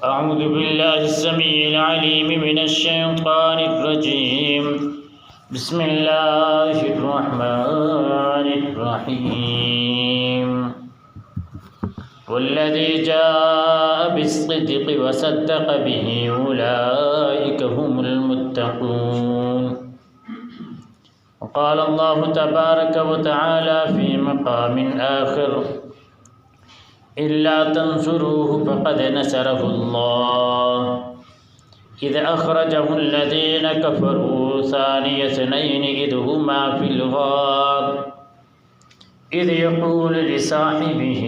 أعوذ بالله السميع العليم من الشيطان الرجيم بسم الله الرحمن الرحيم والذي جاء بالصدق وصدق به أولئك هم المتقون. وقال الله تبارك وتعالى في مقام آخر إلا تنصروه فقد نصره الله إذ أخرجه الذين كفروا ثاني اثنين إذ هما في الغار إذ يقول لصاحبه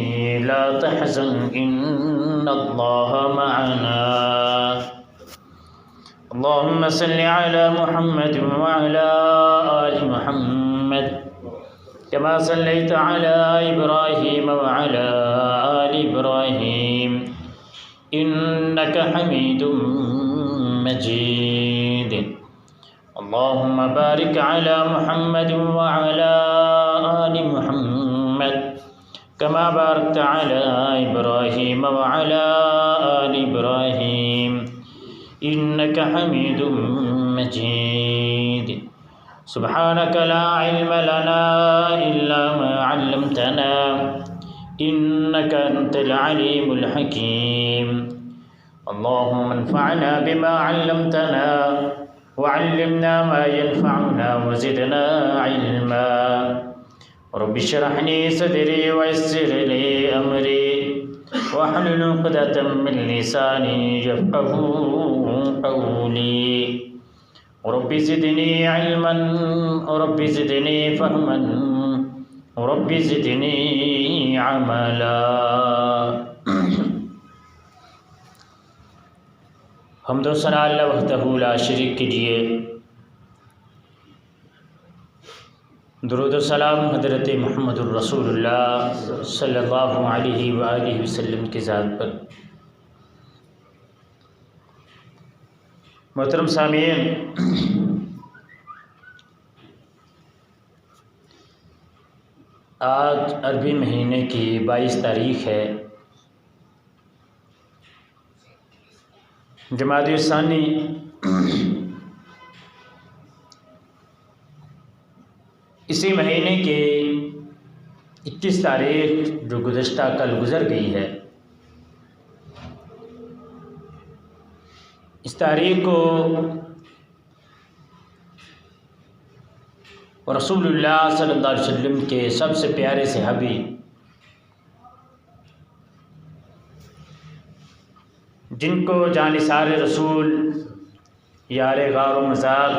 لا تحزن إن الله معنا. اللهم صل على محمد وعلى آل محمد كما صليت على إبراهيم وعلى آل إبراهيم إنك حميد مجيد. اللهم بارك على محمد وعلى آل محمد كما باركت على إبراهيم وعلى آل إبراهيم إنك حميد مجيد. سبحانك لا علم لنا إلا ما علمتنا إنك أنت العليم الحكيم. اللهم انفعنا بما علمتنا وعلمنا ما ينفعنا وزدنا علما. رب اشرح لي صدري ويسر لي أمري واحلل عقدة من لساني يفقهوا قولي. رب زدني علما رب زدني فهما رب زدني عملا. حمد و ثنا اللہ وحدہ لا شریک کیجیے. درود و سلام حضرت محمد الرسول اللہ صلی اللہ علیہ وآلہ وسلم کی ذات پر. محترم سامعین، آج عربی مہینے کی 22 تاریخ ہے، جمادی الثانی. اسی مہینے کے 21 تاریخ جو گزشتہ کل گزر گئی ہے، اس تاریخ کو رسول اللہ صلی اللہ علیہ وسلم کے سب سے پیارے صحابی جن کو جانثار رسول، یار غار و مزار،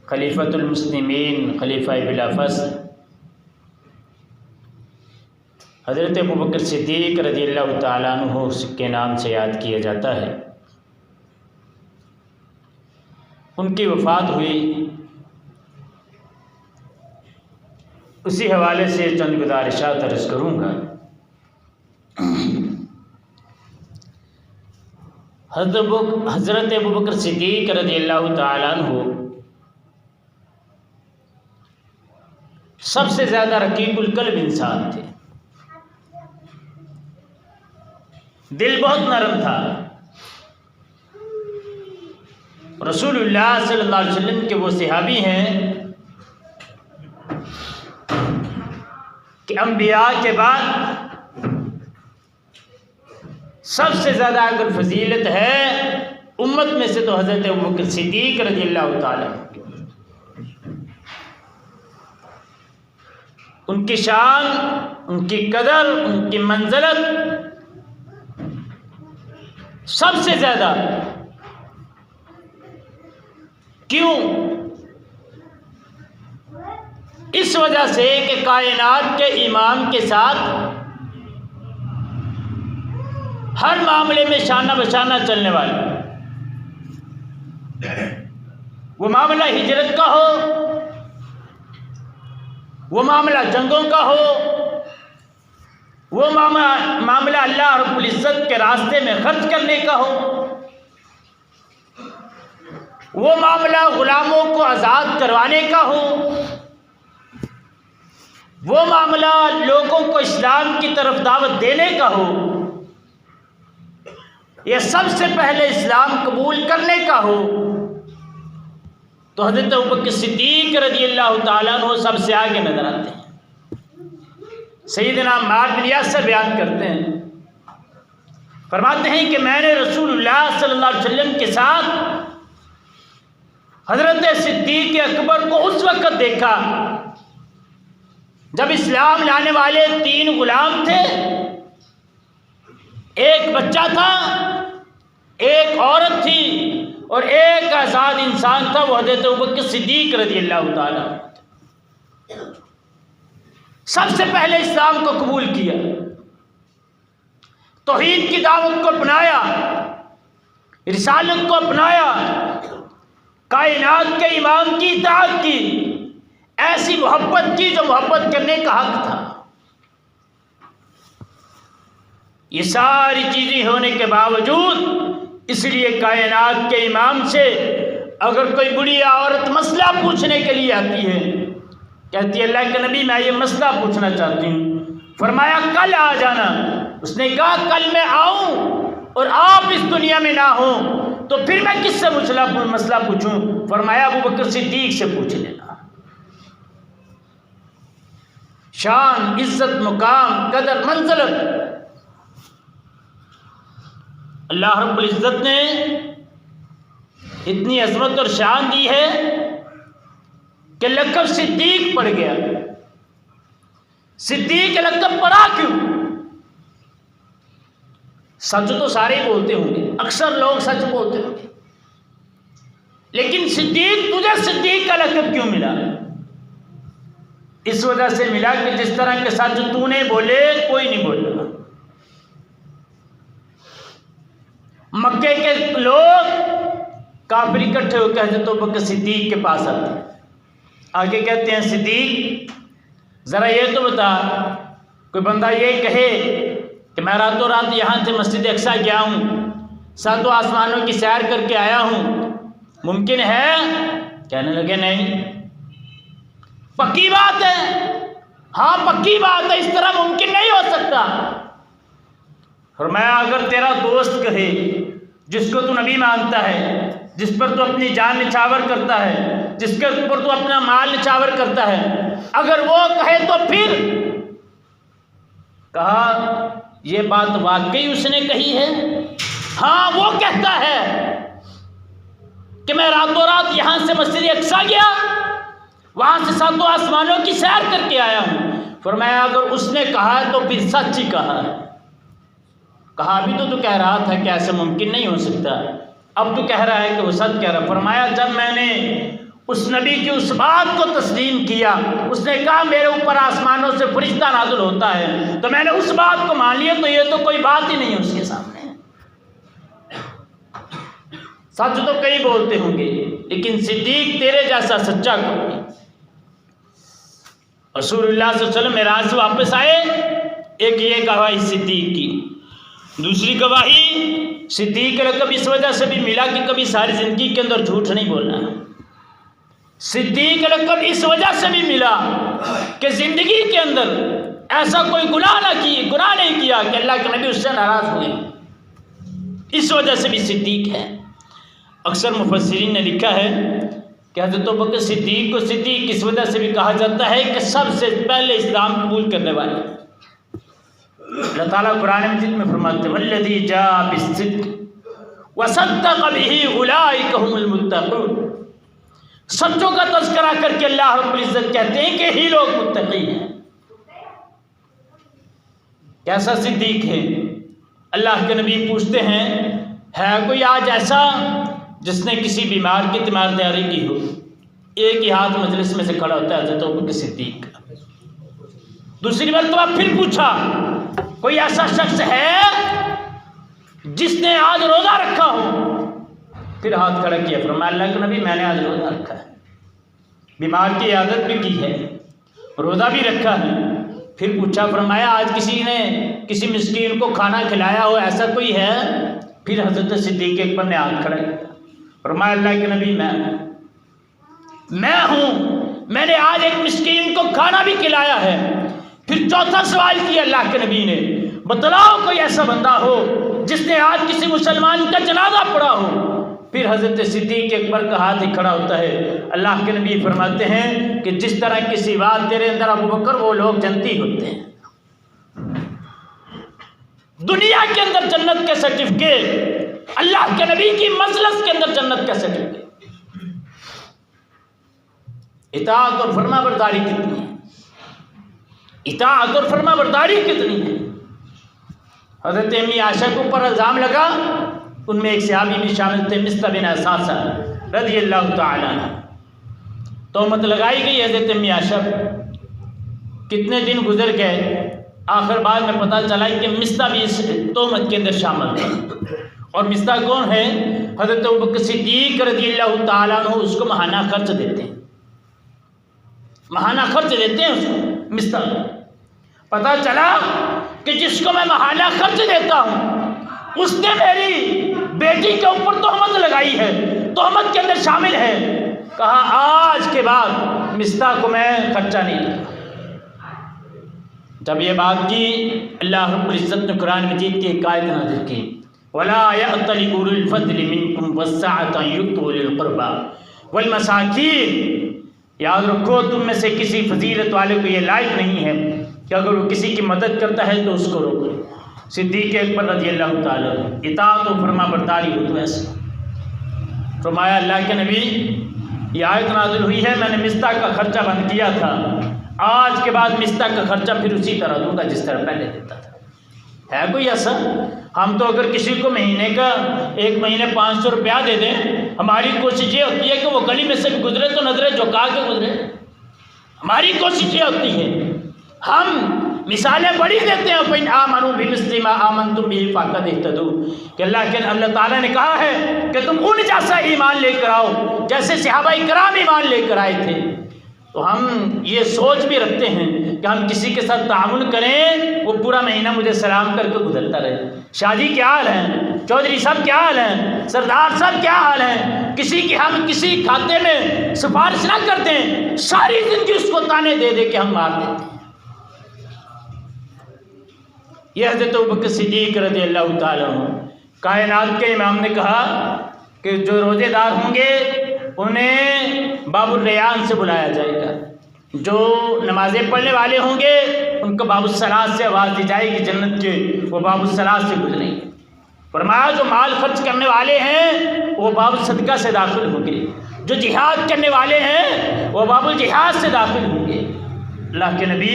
خلیفۃ المسلمین، خلیفہ بلا فصل حضرت ابوبکر صدیق رضی اللہ تعالیٰ عنہ کے نام سے یاد کیا جاتا ہے، ان کی وفات ہوئی. اسی حوالے سے چند گزارشات عرض کروں گا. حضرت ابوبکر صدیق رضی اللہ تعالیٰ عنہ سب سے زیادہ رقیق القلب انسان تھے. دل بہت نرم تھا. رسول اللہ صلی اللہ علیہ وسلم کے وہ صحابی ہیں کہ انبیاء کے بعد سب سے زیادہ اگر فضیلت ہے امت میں سے تو حضرت ابوبکر صدیق رضی اللہ تعالیٰ عنہ. ان کی شان، ان کی قدر، ان کی منزلت سب سے زیادہ. کیوں؟ اس وجہ سے کہ کائنات کے امام کے ساتھ ہر معاملے میں شانہ بشانہ چلنے والے. وہ معاملہ ہجرت کا ہو، وہ معاملہ جنگوں کا ہو، وہ معاملہ اللہ رب العزت کے راستے میں خرچ کرنے کا ہو، وہ معاملہ غلاموں کو آزاد کروانے کا ہو، وہ معاملہ لوگوں کو اسلام کی طرف دعوت دینے کا ہو، یہ سب سے پہلے اسلام قبول کرنے کا ہو تو حضرت ابوبکر صدیق رضی اللہ تعالیٰ عنہ سب سے آگے نظر آتے ہیں۔ سیدنا عمار بن یاسر بیان کرتے ہیں، فرماتے ہیں کہ میں نے رسول اللہ صلی اللہ علیہ وسلم کے ساتھ حضرت صدیق اکبر کو اس وقت دیکھا جب اسلام لانے والے 3 غلام تھے، ایک بچہ تھا، ایک عورت تھی اور ایک آزاد انسان تھا، وہ حضرت ابوبکر صدیق رضی اللہ تعالیٰ سب سے پہلے اسلام کو قبول کیا، توحید کی دعوت کو اپنایا، رسالت کو اپنایا، کائنات کے امام کی اطاعت کی، ایسی محبت کی جو محبت کرنے کا حق تھا۔ یہ ساری چیزیں ہونے کے باوجود اس لیے کائنات کے امام سے اگر کوئی بڑی عورت مسئلہ پوچھنے کے لیے آتی ہے، کہتی ہے اللہ کے نبی میں یہ مسئلہ پوچھنا چاہتی ہوں، فرمایا کل آ جانا۔ اس نے کہا کل میں آؤں اور آپ اس دنیا میں نہ ہوں تو پھر میں کس سے مسئلہ پوچھوں؟ فرمایا ابوبکر صدیق سے پوچھ لینا۔ شان، عزت، مقام، قدر، منزلت اللہ رب العزت نے اتنی عظمت اور شان دی ہے کہ لقب صدیق پڑ گیا۔ صدیق لقب پڑا کیوں؟ سچ تو سارے بولتے ہوں گے، اکثر لوگ سچ بولتے ہوں گے، لیکن صدیق، تجھے صدیق کا لقب کیوں ملا؟ اس وجہ سے ملا کہ جس طرح کے سچ تو نے بولے کوئی نہیں بولے گا۔ مکے کے لوگ کافر اکٹھے ہو کے حضرت ابوبکر صدیق کے پاس آتے ہیں، آگے کہتے ہیں صدیق ذرا یہ تو بتا، کوئی بندہ یہ کہے کہ میں راتوں رات یہاں سے مسجد اقصیٰ گیا ہوں، 7 آسمانوں کی سیر کر کے آیا ہوں، ممکن ہے؟ کہنے لگے نہیں۔ پکی بات ہے؟ ہاں پکی بات ہے، اس طرح ممکن نہیں ہو سکتا۔ فرمایا اگر تیرا دوست کہے جس کو تو نبی مانتا ہے، جس پر تو اپنی جان نچھاور کرتا ہے، جس کے اوپر تو اپنا مال نچھاور کرتا ہے، اگر وہ کہے تو پھر؟ کہا یہ بات واقعی اس نے کہی ہے؟ ہاں وہ کہتا ہے کہ میں راتوں رات یہاں سے مسجد اقصیٰ گیا، وہاں سے 7 آسمانوں کی سیر کر کے آیا ہوں۔ فرمایا اگر اس نے کہا تو پھر سچ ہی کہا ہے۔ کہا ابھی تو کہہ رہا تھا کہ ایسا ممکن نہیں ہو سکتا، اب تو کہہ رہا ہے کہ وہ سچ کہہ رہا۔ فرمایا جب میں نے اس نبی کی اس بات کو تسلیم کیا، اس نے کہا میرے اوپر آسمانوں سے فرشتہ نازل ہوتا ہے، تو میں نے اس بات کو مان لیا، تو یہ تو کوئی بات ہی نہیں ہے اس کے سامنے۔ سچ تو کئی بولتے ہوں گے لیکن صدیق تیرے جیسا سچا کوئی نہیں۔ رسول اللہ صلی اللہ علیہ وسلم معراج سے واپس آئے، ایک یہ گواہی صدیق کی، دوسری گواہی صدیق کا لقب اس وجہ سے بھی ملا کہ کبھی ساری زندگی کے اندر جھوٹ نہیں بولنا۔ صدیق کا لقب اس وجہ سے بھی ملا کہ زندگی کے اندر ایسا کوئی گناہ نہیں کیا کہ اللہ کے نبی اس سے ناراض ہوئے، اس وجہ سے بھی صدیق ہے۔ اکثر مفسرین نے لکھا ہے کہ حضرت ابوبکر صدیق کو صدیق اس وجہ سے بھی کہا جاتا ہے کہ سب سے پہلے اسلام قبول کرنے والے۔ اللہ تعالیٰ قرآن مجید میں فرماتے ہیں والذی جاء بالصدق وصدق بہ اولئک هم المتقون۔ سچوں کا تذکرہ کر کے اللہ رب العزت کہتے ہیں کہ ہی لوگ متقی ہیں۔ کیسا صدیق ہے؟ اللہ کے نبی پوچھتے ہیں ہے کوئی آج ایسا جس نے کسی بیمار کی تیمارداری کی ہو؟ ایک ہی ہاتھ مجلس میں سے کھڑا ہوتا ہے حضرت ابوبکر صدیق۔ دوسری مرتبہ پھر پوچھا کوئی ایسا شخص ہے جس نے آج روزہ رکھا ہو؟ پھر ہاتھ کھڑا کیا، فرمایا اللہ کے نبی میں نے آج روزہ رکھا ہے، بیمار کی عیادت بھی کی ہے، روزہ بھی رکھا ہے۔ پھر پوچھا، فرمایا آج کسی نے کسی مسکین کو کھانا کھلایا ہو، ایسا کوئی ہے؟ پھر حضرت صدیق اکبر نے ہاتھ کھڑا کیا، فرمایا اللہ کے نبی میں ہوں، میں نے آج ایک مسکین کو کھانا بھی کھلایا ہے۔ پھر چوتھا سوال کیا اللہ کے نبی نے، بتلاؤ کوئی ایسا بندہ ہو جس نے جیسے آج کسی مسلمان کا جنازہ پڑا ہو، پھر حضرت صدیق اکبر کا ہاتھ ہی کھڑا ہوتا ہے۔ اللہ کے نبی فرماتے ہیں کہ جس طرح کسی بات تیرے اندر ابو بکر، وہ لوگ جنتی ہوتے ہیں۔ دنیا کے اندر جنت کے سرٹیفکیٹ، اللہ کے نبی کی مجلس کے اندر جنت کا سرٹیفکیٹ۔ اطاعت اور فرما برداری کتنی ہے، اطاعت اور فرما برداری کتنی ہے۔ حضرت امی عائشہ کے اوپر الزام لگا، ان میں ایک صحابی بھی شامل تھے، مصطح بن اساسہ رضی اللہ تعالیٰ عنہ۔ تہمت لگائی گئی حضرت امی عائشہ، کتنے دن گزر گئے، آخر بعد میں پتہ چلا کہ مصطح بھی اس تہمت کے اندر شامل تھا۔ اور مصطح کون ہے؟ حضرت ابوبکر صدیق رضی اللہ تعالیٰ عنہ اس کو ماہانہ خرچ دیتے ہیں، ماہانہ خرچ دیتے ہیں اس کو مصطح۔ پتہ چلا کہ جس کو میں ماہانہ خرچ دیتا ہوں اس نے میری بیٹی کے اوپر تہمت لگائی ہے، تہمت کے اندر شامل ہے۔ کہا آج کے بعد مصطح کو میں خرچہ نہیں دوں۔ جب یہ بات کی، اللہ رب العزت نے قرآن مجید کی ایک آیت نازل کی، وَلَا يَأْتَلِ أُولُو الْفَضْلِ مِنْكُمْ وَالسَّعَةِ أَنْ يُؤْتُوا أُولِي الْقُرْبَىٰ وَالْمَسَاكِينِ۔ یاد رکھو تم میں سے کسی فضیلت والے کو یہ لائق نہیں ہے کہ اگر وہ کسی کی مدد کرتا ہے تو اس کو روکو۔ صدیق اکبر رضی اللہ تعالیٰ، اطاعت و فرما برداری ہو تو ایسے۔ فرمایا اللہ کے نبی، یہ آیت نازل ہوئی ہے، میں نے مصطح کا خرچہ بند کیا تھا، آج کے بعد مصطح کا خرچہ پھر اسی طرح دوں گا جس طرح پہلے دیتا تھا۔ ہے کوئی ایسا؟ ہم تو اگر کسی کو مہینے کا 1 مہینے 500 روپیہ دے دیں، ہماری کوشش یہ ہوتی ہے کہ وہ گلی میں سے بھی گزرے تو نظریں جھکا کے گزرے، ہماری کوشش یہ ہوتی ہے۔ ہم مثالیں بڑی دیتے ہیں، فَإِنْ آمَنُوا بِمِثْلِ مَا آمَنْتُمْ بِهِ فَقَدِ اهْتَدُوا، کہ اللہ تعالیٰ نے کہا ہے کہ تم ان جیسا ایمان لے کر آؤ جیسے صحابہ کرام ایمان لے کر آئے تھے۔ تو ہم یہ سوچ بھی رکھتے ہیں کہ ہم کسی کے ساتھ تعاون کریں، وہ پورا مہینہ مجھے سلام کر کے گزرتا رہے۔ شاہ جی کیا حال ہے، چودھری صاحب کیا حال ہے، سردار صاحب کیا حال ہے، کسی کی ہم کسی کھاتے میں سفارش نہ کر دیں، ساری زندگی اس کو تانے دے دے کے ہم مار دیتے ہیں۔ یہ حضرت ابوبکر صدیق رضی اللہ تعالیٰ عنہ، کائنات کے امام نے کہا کہ جو روزے دار ہوں گے انہیں باب الریان سے بلایا جائے گا، جو نمازیں پڑھنے والے ہوں گے ان کو باب الصلاۃ سے آواز دی جائے گی جنت کے، وہ باب الصلاۃ سے گزریں گے۔ فرمایا جو مال خرچ کرنے والے ہیں وہ باب الصدقہ سے داخل ہوں گے، جو جہاد کرنے والے ہیں وہ باب الجہاد سے داخل ہوں گے۔ اللہ کے نبی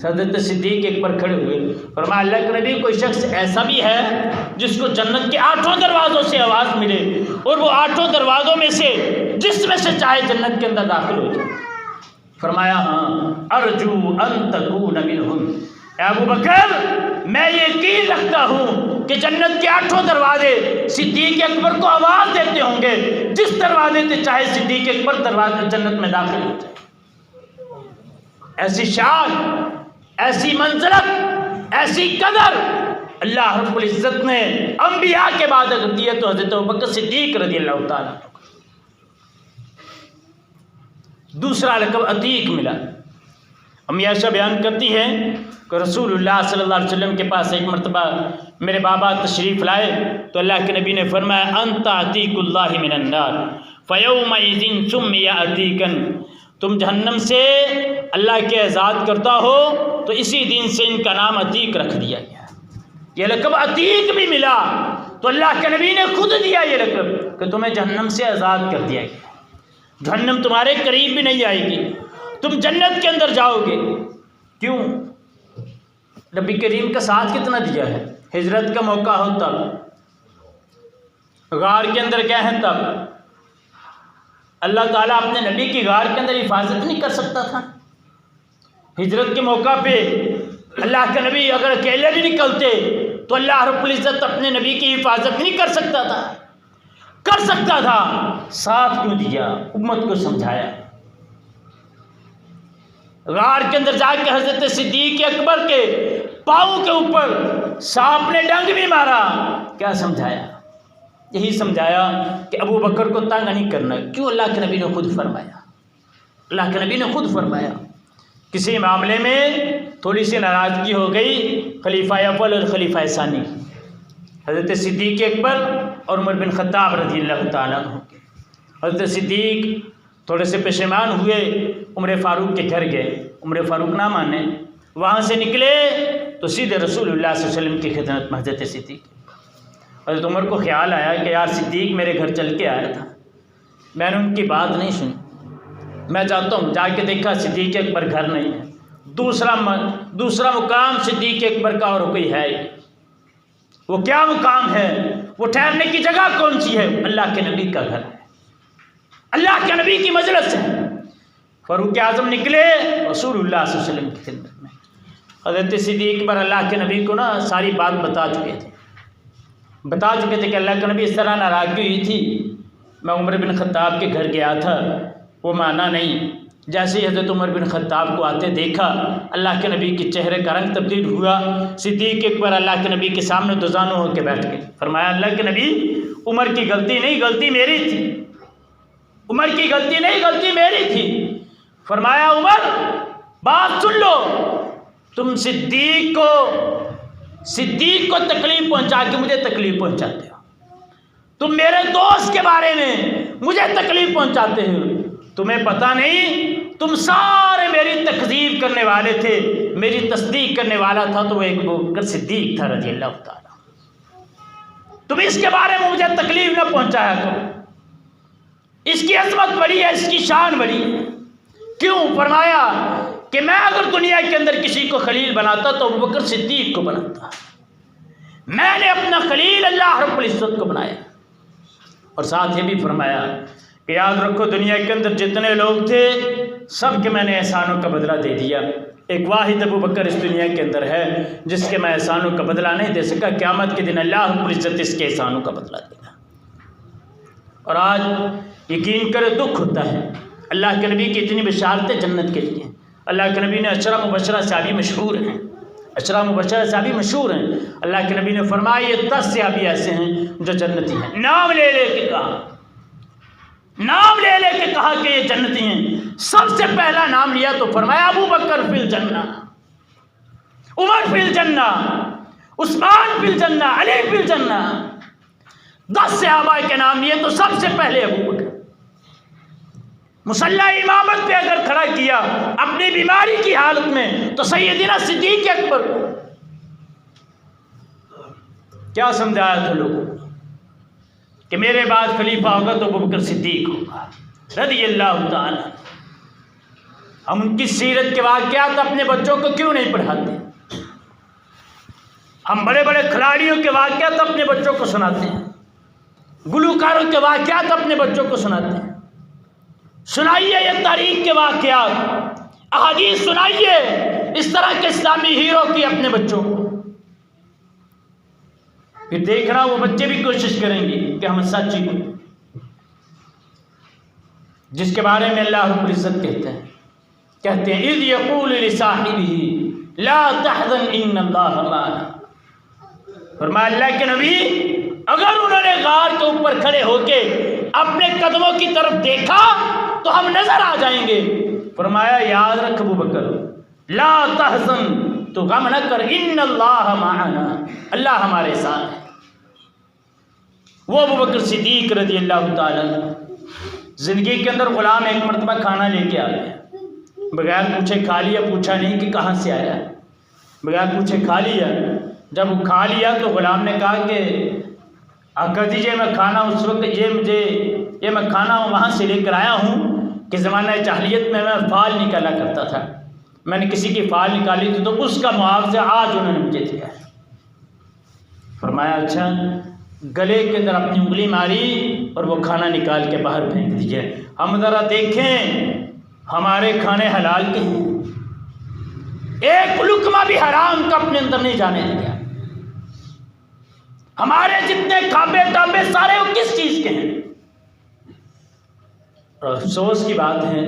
حضرت صدیق اکبر کھڑے ہوئے، فرمایا اللہ کے نبی کوئی شخص ایسا بھی ہے جس کو جنت کے 8 دروازوں سے آواز ملے اور وہ 8 دروازوں میں سے جس میں سے چاہے جنت کے اندر داخل ہو جائے؟ فرمایا ہاں، ارجو ان تکون منہم، اے ابو بکر میں یقین رکھتا ہوں کہ جنت کے 8 دروازے صدیق اکبر کو آواز دیتے ہوں گے، جس دروازے سے چاہے صدیق اکبر دروازے جنت میں داخل ہو جائے۔ ایسی شان، ایسی منزلت، ایسی قدر اللہ رب العزت نے انبیاء کے بعد اگر دی ہے تو حضرت ابوبکر صدیق رضی اللہ تعالیٰ۔ دوسرا لقب عتیق ملا۔ امی عائشہ بیان کرتی ہے کہ رسول اللہ صلی اللہ علیہ وسلم کے پاس ایک مرتبہ میرے بابا تشریف لائے تو اللہ کے نبی نے فرمایا انت عتیق اللہ من النار فیومئذ سمی عتیقا، تم جہنم سے اللہ کے آزاد کرتا ہو تو اسی دن سے ان کا نام عتیق رکھ دیا گیا۔ یہ لقب عتیق بھی ملا تو اللہ کے نبی نے خود دیا یہ لقب کہ تمہیں جہنم سے آزاد کر دیا گیا، جہنم تمہارے قریب بھی نہیں آئے گی، تم جنت کے اندر جاؤ گے۔ کیوں؟ نبی کریم کا ساتھ کتنا دیا ہے، ہجرت کا موقع ہو تب، غار کے اندر گئے ہیں تب، اللہ تعالیٰ اپنے نبی کی غار کے اندر حفاظت نہیں کر سکتا تھا؟ ہجرت کے موقع پہ اللہ کے نبی اگر اکیلے بھی نکلتے تو اللہ رب العزت اپنے نبی کی حفاظت نہیں کر سکتا تھا؟ کر سکتا تھا، ساتھ کیوں دیا؟ امت کو سمجھایا۔ غار کے اندر جا کے حضرت صدیق اکبر کے پاؤں کے اوپر سانپ نے ڈنگ بھی مارا، کیا سمجھایا؟ یہی سمجھایا کہ ابو بکر کو تنگ نہیں کرنا۔ کیوں؟ اللہ کے نبی نے خود فرمایا، اللہ کے نبی نے خود فرمایا۔ کسی معاملے میں تھوڑی سی ناراضگی ہو گئی خلیفہ اول اور خلیفہ ثانی، حضرت صدیق اکبر اور عمر بن خطاب رضی اللہ تعالیٰ عنہ کے۔ حضرت صدیق تھوڑے سے پشیمان ہوئے، عمر فاروق کے گھر گئے، عمر فاروق نہ مانے، وہاں سے نکلے تو سیدھے رسول اللہ صلی اللہ علیہ وسلم کی خدمت میں حضرت صدیق۔ حضرت عمر کو خیال آیا کہ یار صدیق میرے گھر چل کے آیا تھا، میں نے ان کی بات نہیں سنی، میں چاہتا ہوں جا کے دیکھا صدیق اکبر گھر نہیں ہے۔ دوسرا مقام صدیق اکبر کا اور کوئی ہے ہی، وہ کیا مقام ہے، وہ ٹھہرنے کی جگہ کون سی ہے؟ اللہ کے نبی کا گھر ہے، اللہ کے نبی کی مجلس ہے۔ فاروق اعظم نکلے رسول اللہ صلی اللہ علیہ وسلم کی خدمت میں۔ حضرت صدیق پر اللہ کے نبی کو ساری بات بتا چکے تھے کہ اللہ کے نبی اس طرح ناراضگی ہوئی تھی، میں عمر بن خطاب کے گھر گیا تھا، وہ مانا نہیں۔ جیسے ہی حضرت عمر بن خطاب کو آتے دیکھا، اللہ کے نبی کے چہرے کا رنگ تبدیل ہوا۔ صدیق اکبر اللہ کے نبی کے سامنے دوزانو ہو کے بیٹھ گئے، فرمایا اللہ کے نبی عمر کی غلطی نہیں، غلطی میری تھی، عمر کی غلطی نہیں، غلطی میری تھی۔ فرمایا عمر بات سن لو، تم صدیق کو تکلیف پہنچا کے مجھے تکلیف پہنچاتے ہو، تم میرے دوست کے بارے میں مجھے تکلیف پہنچاتے ہو، تمہیں پتہ نہیں تم سارے میری تکذیب کرنے والے تھے، میری تصدیق کرنے والا تھا تو وہ ایک بکر صدیق تھا رضی اللہ تعالیٰ، تم اس کے بارے میں مجھے تکلیف نہ پہنچایا کرو، اس کی عظمت بڑی ہے، اس کی شان بڑی ہے۔ کیوں؟ فرمایا کہ میں اگر دنیا کے اندر کسی کو خلیل بناتا تو ابوبکر صدیق کو بناتا، میں نے اپنا خلیل اللہ رب العزت کو بنایا۔ اور ساتھ یہ بھی فرمایا کہ یاد رکھو دنیا کے اندر جتنے لوگ تھے سب کے میں نے احسانوں کا بدلہ دے دیا، ایک واحد ابوبکر اس دنیا کے اندر ہے جس کے میں احسانوں کا بدلہ نہیں دے سکا، قیامت کے دن اللہ رب العزت اس کے احسانوں کا بدلہ دے گا۔ اور آج یقین کرے دکھ ہوتا ہے، اللہ کے نبی کی اتنی بشارتیں جنت کے لیے، اللہ کے نبی نے عشرہ مبشرہ صحابی مشہور ہیں، عشرہ مبشرہ صحابی مشہور ہیں، اللہ کے نبی نے فرمایا یہ 10 صحابی ایسے ہیں جو جنتی ہیں، نام لے لے کے کہا کہ یہ جنتی ہیں۔ سب سے پہلا نام لیا تو فرمایا ابوبکر فی الجنہ، عمر فی الجنہ، عثمان فی الجنہ، علی فی الجنہ۔ 10 صحابہ کے نام لیے تو سب سے پہلے ابوبکر۔ مصلی امامت پہ اگر کھڑا کیا اپنی بیماری کی حالت میں تو سیدنا صدیق اکبر کو کیا سمجھایا تھا لوگوں کہ میرے بعد خلیفہ ہوگا تو ابوبکر صدیق ہوگا رضی اللہ تعالیٰ۔ ہم ان کی سیرت کے واقعات اپنے بچوں کو کیوں نہیں پڑھاتے؟ ہم بڑے بڑے کھلاڑیوں کے واقعات اپنے بچوں کو سناتے ہیں، گلوکاروں کے واقعات اپنے بچوں کو سناتے ہیں۔ سنائیے یہ تاریخ کے واقعات، احادیث سنائیے اس طرح کے اسلامی ہیرو کی اپنے بچوں کو، پھر دیکھنا وہ بچے بھی کوشش کریں گے کہ ہم سچی کو، جس کے بارے میں اللہ رب العزت کہتے ہیں اذ یقول لصاحبہ لا تحزن ان اللہ معنا۔ فرمایا اللہ کے نبی اگر انہوں نے غار کے اوپر کھڑے ہو کے اپنے قدموں کی طرف دیکھا تو ہم نظر آ جائیں گے۔ فرمایا یاد رکھ ابوبکر لا تحزن، تو غم نہ کر، ان اللہ معنا، اللہ ہمارے ساتھ ہے۔ وہ ابوبکر صدیق رضی اللہ تعالیٰ زندگی کے اندر غلام ایک مرتبہ کھانا لے کے آ گیا، بغیر پوچھے کھا لیا، پوچھا نہیں کہ کہاں سے آیا، بغیر پوچھے کھا لیا۔ جب وہ کھا لیا تو غلام نے کہا کہ آقا دیجیے میں کھانا اس وقت یہ میں کھانا وہاں سے لے کر آیا ہوں کہ زمانہ جاہلیت میں فال نکالا کرتا تھا، میں نے کسی کی فال نکالی تھی تو اس کا معاوضہ آج انہوں نے مجھے دیا ہے۔ فرمایا اچھا، گلے کے اندر اپنی انگلی ماری اور وہ کھانا نکال کے باہر پھینک دیجیے، ہم ذرا دیکھیں ہمارے کھانے حلال کے ہیں، ایک لقمہ بھی حرام کا اپنے اندر نہیں جانے دیا، ہمارے جتنے کھابے ٹابے سارے وہ کس چیز کے ہیں۔ اور افسوس کی بات ہے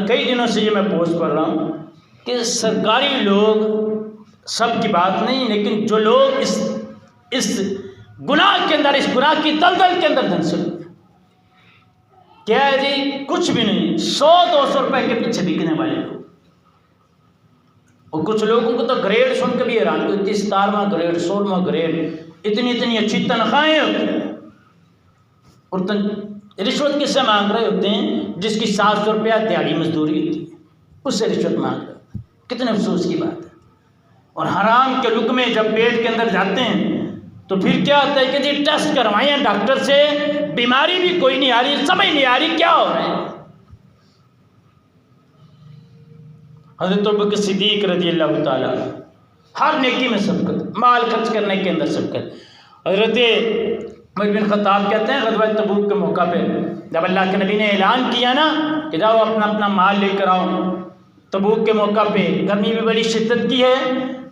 کئی دنوں سے یہ میں پوسٹ کر رہا ہوں کہ سرکاری لوگ، سب کی بات نہیں لیکن جو لوگ اس گناہ کے اندر، اس گناہ کی دلدل کے اندر دھنسے کیا ہے جی، کچھ بھی نہیں، 100-200 روپے کے پیچھے بکنے والے لوگ، اور کچھ لوگوں کو تو گریڈ سن کے بھی حیران کو 17واں گریڈ 16واں گریڈ اتنی اچھی تنخواہیں ہوتی ہیں، اور رشوت کس سے مانگ رہے ہوتے ہیں؟ جس کی 700 روپیہ دیہڑی مزدوری ہوتی ہے اس سے رشوت مانگ رہے ہوتے ہیں۔ کتنے افسوس کی بات ہے۔ اور حرام کے لقمے جب پیٹ کے اندر جاتے ہیں تو پھر کیا ہوتا ہے کہ جی ٹیسٹ کروائیں ڈاکٹر سے، بیماری بھی کوئی نہیں آ رہی، سمجھ نہیں آ رہی کیا ہو رہا ہے۔ حضرت ابوبکر صدیق رضی اللہ تعالیٰ ہر نیکی میں سبقت، مال خرچ کرنے کے اندر سبقت۔ حضرت عمر بن خطاب کہتے ہیں غزوہ تبوک کے موقع پہ جب اللہ کے نبی نے اعلان کیا نا کہ جاؤ اپنا اپنا مال لے کر آؤ، تبوک کے موقع پہ گرمی بھی بڑی شدت کی ہے،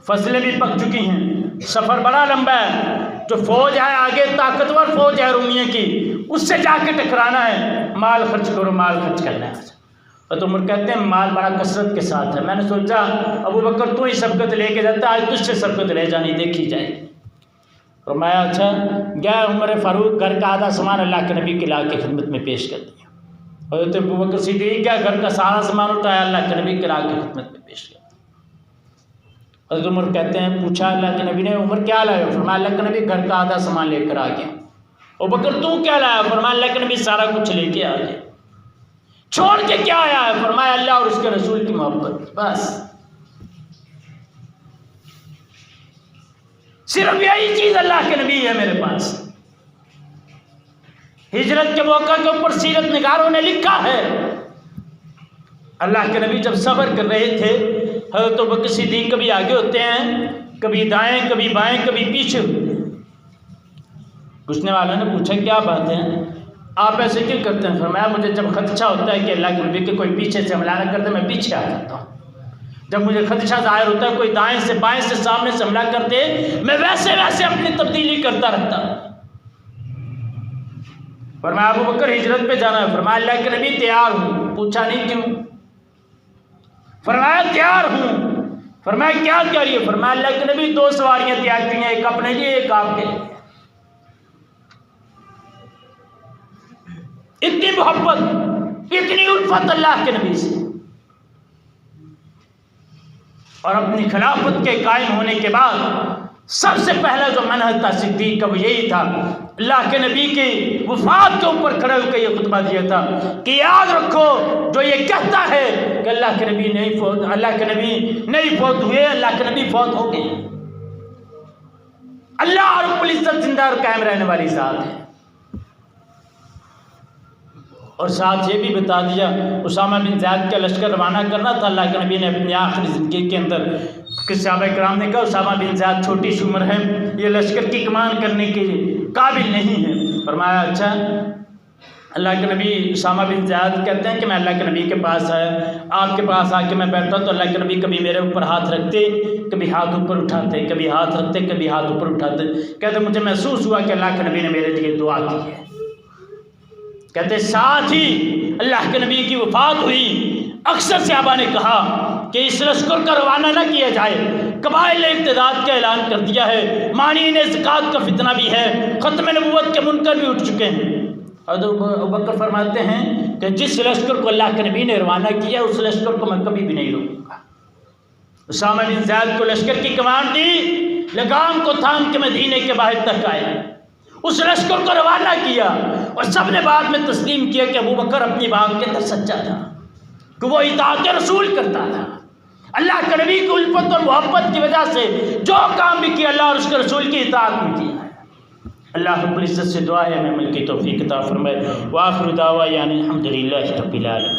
فصلیں بھی پک چکی ہیں، سفر بڑا لمبا ہے، جو فوج ہے آگے طاقتور فوج ہے رومیہ کی، اس سے جا کے ٹکرانا ہے، مال خرچ کرو، مال خرچ کرنا ہے۔ اور تو عمر کہتے ہیں مال بڑا کثرت کے ساتھ ہے، میں نے سوچا ابوبکر تو ہی سبقت لے کے جاتا، آج تجھ سے سبقت لے جانی دیکھی جائے۔ فرمایا اچھا، گیا عمر فاروق گھر کا آدھا سامان اللہ کے نبی کے لا کے خدمت میں پیش کر دیا۔ حضرت ابوبکر صدیق کیا گھر کا سارا سامان اٹھایا اللہ کے نبی کے لا کے خدمت میں پیش کر دیا۔ حضرت عمر کہتے ہیں پوچھا اللہ کے نبی نے عمر کیا لائے ہو؟ فرمایا اللہ کے نبی گھر کا آدھا سامان لے کر آ گیا۔ ابوبکر تو کیا لایا؟ فرمایا اللہ کے نبی سارا کچھ لے کے آ گیا۔ چھوڑ کے کیا آیا ہے؟ فرمایا اللہ اور اس کے رسول کی محبت، بس صرف یہی چیز اللہ کے نبی ہے میرے پاس۔ ہجرت کے موقع کے اوپر سیرت نگاروں نے لکھا ہے اللہ کے نبی جب سفر کر رہے تھے، حضرت ابوبکر صدیق کبھی آگے ہوتے ہیں، کبھی دائیں، کبھی بائیں، کبھی پیچھے ہوتے ہیں۔ پوچھنے والا نے پوچھا کیا بات ہے، آپ ایسے کیوں کرتے ہیں؟ فرمایا مجھے جب خدشہ ہوتا ہے کہ اللہ کے نبی کے کوئی پیچھے سے حملہ نہ کرتے، میں پیچھے آ جاتا ہوں۔ جب مجھے خدشہ ظاہر ہوتا ہے کوئی دائیں سے بائیں سے سامنے سے حملہ کرتے، میں ویسے ویسے اپنی تبدیلی کرتا رہتا ہوں۔ فرمایا ابوبکر ہجرت پہ جانا ہے؟ فرمایا اللہ کے نبی تیار ہوں۔ پوچھا نہیں کیوں؟ فرمایا تیار ہوں۔ فرمایا کیا تیاری ہے؟ فرمایا اللہ کے نبی 2 سواریاں تیار کی ہیں، ایک اپنے لیے ایک آپ کے لیے۔ اتنی محبت، اتنی الفت اللہ کے نبی سے، اور اپنی خلافت کے قائم ہونے کے بعد سب سے پہلا جو منہج تھا صدیق کا وہ یہی تھا، اللہ کے نبی کی وفات کے اوپر کھڑے ہو کے یہ خطبہ دیا تھا کہ یاد رکھو جو یہ کہتا ہے کہ اللہ کے نبی نہیں فوت ہوئے، اللہ کے نبی فوت ہو گئے۔ اللہ رب العزت زندہ اور قائم رہنے والی ذات ہے۔ اور ساتھ یہ بھی بتا دیا اسامہ بن زید کا لشکر روانہ کرنا تھا، اللہ کے نبی نے اپنی آخری زندگی کے اندر کہ صحابہ کرام نے کہا اسامہ بن زید چھوٹی سی عمر ہے، یہ لشکر کی کمان کرنے کے قابل نہیں ہے۔ فرمایا اچھا، اللہ کے نبی اسامہ بن زید کہتے ہیں کہ میں اللہ کے نبی کے پاس آیا، آپ کے پاس آ کے میں بیٹھا تو اللہ کے نبی کبھی میرے اوپر ہاتھ رکھتے، کبھی ہاتھ اوپر اٹھاتے، کبھی ہاتھ رکھتے، کبھی ہاتھ اوپر اٹھاتے۔ کہتے مجھے محسوس ہوا کہ اللہ کے نبی نے میرے لیے دعا کی ہے۔ کہتے ساتھ ہی اللہ کے نبی کی وفات ہوئی، اکثر صحابہ نے کہا کہ اس لشکر کا روانہ نہ کیا جائے، قبائل نے ارتداد کا اعلان کر دیا ہے، مانعین زکوٰۃ کا فتنہ بھی ہے، ختم نبوت کے منکر بھی اٹھ چکے ہیں۔ حضرت ابوبکر فرماتے ہیں کہ جس لشکر کو اللہ کے نبی نے روانہ کیا اس لشکر کو میں کبھی بھی نہیں روکوں گا۔ اسامہ بن زید کو لشکر کی کمان دی، لگام کو تھام کے مدینے کے باہر تک آئے، اس لشکر کو روانہ کیا، اور سب نے بعد میں تسلیم کیا کہ ابوبکر اپنی بات کے اندر سچا تھا، کہ وہ اطاعت رسول کرتا تھا۔ اللہ کے نبی کی الفت اور محبت کی وجہ سے جو کام بھی کیا اللہ اور اس کے رسول کی اطاعت میں کیا ہے۔ اللہ رب العزت سے دعا ہے ہمیں عمل کی توفیق عطا فرمائے۔ وآخر دعوانا الحمدللہ رب العالمین۔